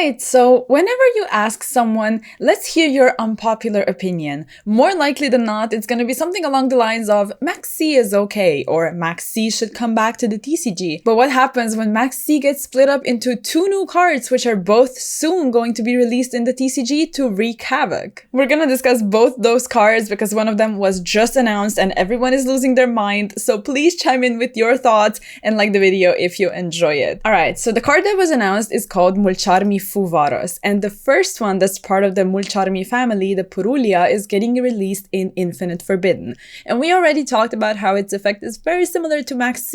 Alright, so whenever you ask someone, let's hear your unpopular opinion, more likely than not, it's gonna be something along the lines of Maxx is okay, or Maxx should come back to the TCG. But what happens when Maxx gets split up into two new cards, which are both soon going to be released in the TCG to wreak havoc? We're gonna discuss both those cards because one of them was just announced and everyone is losing their mind, so please chime in with your thoughts and like the video if you enjoy it. Alright, so the card that was announced is called Mulcharmi Fuvaros, and the first one that's part of the Mulcharmi family, the Purulia, is getting released in Infinite Forbidden. And we already talked about how its effect is very similar to Maxx,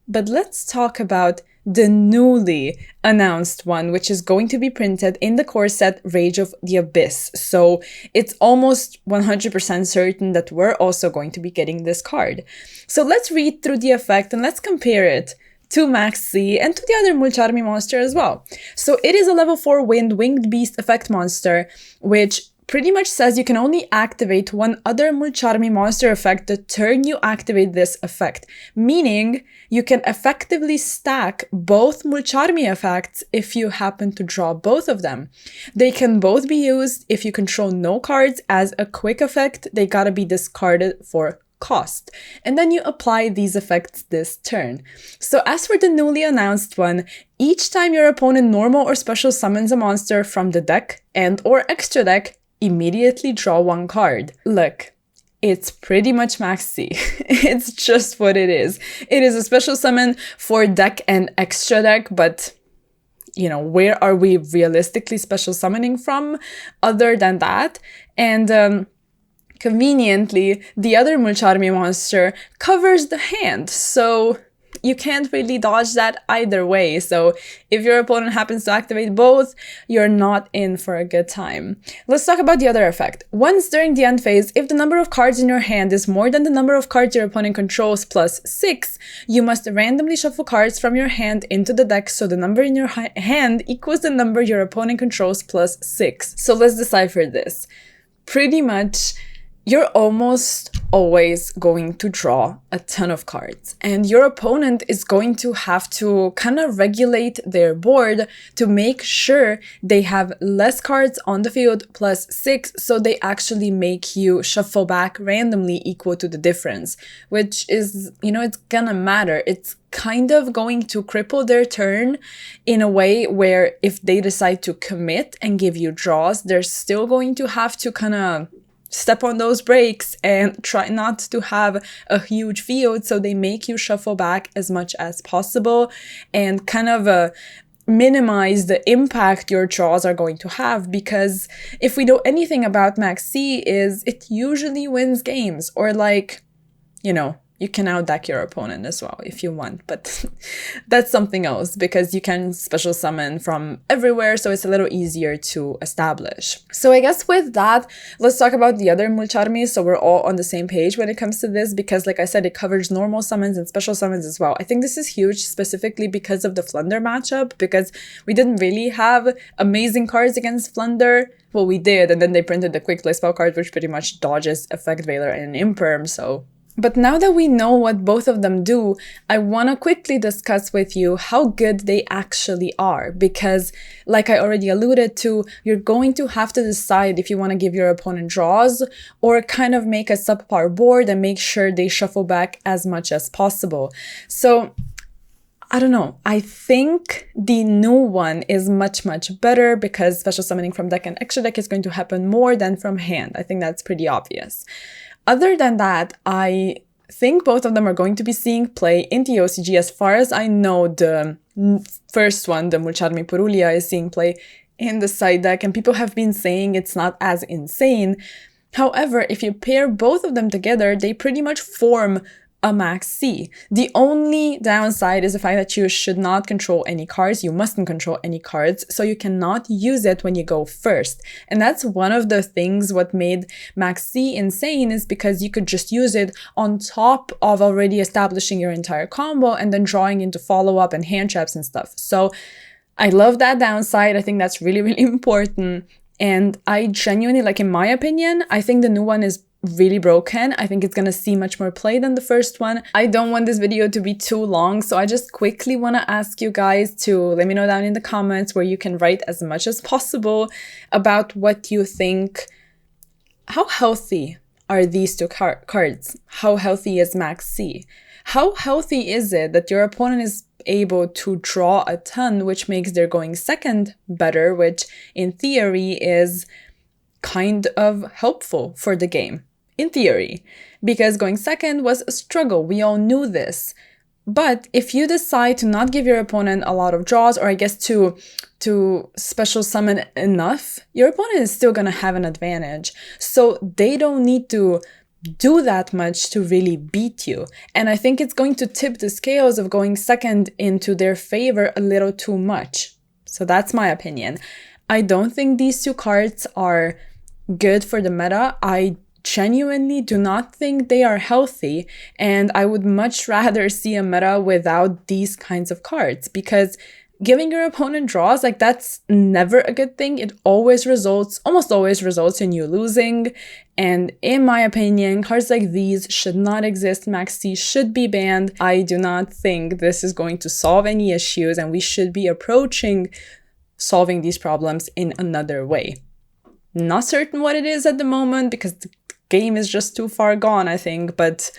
but let's talk about the newly announced one, which is going to be printed in the core set Rage of the Abyss. So it's almost 100% certain that we're also going to be getting this card. So let's read through the effect and let's compare it to Maxx and to the other Mulcharmi monster as well. So it is a level 4 winged beast effect monster, which pretty much says you can only activate one other Mulcharmi monster effect the turn you activate this effect, meaning you can effectively stack both Mulcharmi effects if you happen to draw both of them. They can both be used if you control no cards as a quick effect. They gotta be discarded for cost, and then you apply these effects this turn. So as for the newly announced one, each time your opponent normal or special summons a monster from the deck and or extra deck, immediately draw one card. Look, it's pretty much Maxx. It's just what it is. It is a special summon for deck and extra deck, but you know, where are we realistically special summoning from other than that? And conveniently, the other Mulcharmi monster covers the hand, so you can't really dodge that either way. So if your opponent happens to activate both, you're not in for a good time. Let's talk about the other effect. Once during the end phase, if the number of cards in your hand is more than the number of cards your opponent controls plus 6, you must randomly shuffle cards from your hand into the deck so the number in your hand equals the number your opponent controls plus 6. So let's decipher this. Pretty much, you're almost always going to draw a ton of cards, and your opponent is going to have to kind of regulate their board to make sure they have less cards on the field plus 6, so they actually make you shuffle back randomly equal to the difference, which is, you know, it's gonna matter. It's kind of going to cripple their turn in a way where if they decide to commit and give you draws, they're still going to have to kind of step on those brakes and try not to have a huge field, so they make you shuffle back as much as possible and kind of minimize the impact your draws are going to have, because if we know anything about Maxx is it usually wins games, or like, you know, you can outdeck your opponent as well if you want, but that's something else because you can special summon from everywhere, so it's a little easier to establish. So I guess with that, let's talk about the other Mulcharmi so we're all on the same page when it comes to this, because like I said, it covers normal summons and special summons as well. I think this is huge specifically because of the Flunder matchup, because we didn't really have amazing cards against Flunder. Well, we did, and then they printed the quick play spell card, which pretty much dodges Effect Veiler and Imperm, so. But now that we know what both of them do, I want to quickly discuss with you how good they actually are, because like I already alluded to, you're going to have to decide if you want to give your opponent draws or kind of make a subpar board and make sure they shuffle back as much as possible. So I don't know, I think the new one is much better because special summoning from deck and extra deck is going to happen more than from hand. I think that's pretty obvious. Other than that, I think both of them are going to be seeing play in the OCG. As far as I know, the first one, the Mulcharmi Purulia, is seeing play in the side deck, and people have been saying it's not as insane. However, if you pair both of them together, they pretty much form a Maxx. The only downside is the fact that you should not control any cards. You mustn't control any cards, so you cannot use it when you go first. And that's one of the things what made Maxx insane, is because you could just use it on top of already establishing your entire combo and then drawing into follow-up and hand traps and stuff. So I love that downside. I think that's really important. And I genuinely, like, in my opinion, I think the new one is really broken. I think it's gonna see much more play than the first one. I don't want this video to be too long, so I just quickly want to ask you guys to let me know down in the comments, where you can write as much as possible about what you think. How healthy are these two cards? How healthy is Maxx? How healthy is it that your opponent is able to draw a ton, which makes their going second better, which in theory is kind of helpful for the game? In theory, because going second was a struggle. We all knew this. But if you decide to not give your opponent a lot of draws, or I guess to special summon enough, your opponent is still going to have an advantage. So they don't need to do that much to really beat you. And I think it's going to tip the scales of going second into their favor a little too much. So that's my opinion. I don't think these two cards are good for the meta. I genuinely do not think they are healthy, and I would much rather see a meta without these kinds of cards, because giving your opponent draws, like, that's never a good thing. It almost always results in you losing. And in my opinion, cards like these should not exist. Maxx should be banned. I do not think this is going to solve any issues, and we should be approaching solving these problems in another way. Not certain what it is at the moment, because the game is just too far gone, I think, but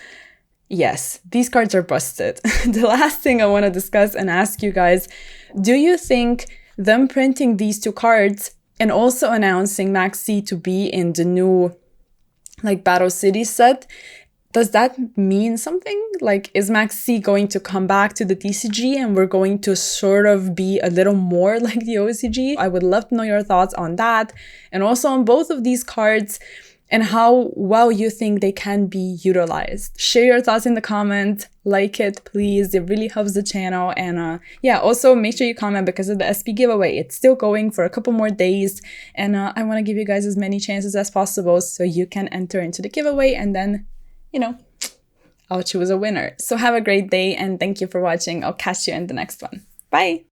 yes, these cards are busted. The last thing I want to discuss and ask you guys, do you think them printing these two cards and also announcing Maxx to be in the new Battle City set, does that mean something? Like, is Maxx going to come back to the TCG and we're going to sort of be a little more like the OCG? I would love to know your thoughts on that, and also on both of these cards and how well you think they can be utilized. Share your thoughts in the comments, like it, please. It really helps the channel. And yeah, also make sure you comment because of the SP giveaway. It's still going for a couple more days. And I wanna give you guys as many chances as possible so you can enter into the giveaway, and then, you know, I'll choose a winner. So have a great day and thank you for watching. I'll catch you in the next one. Bye.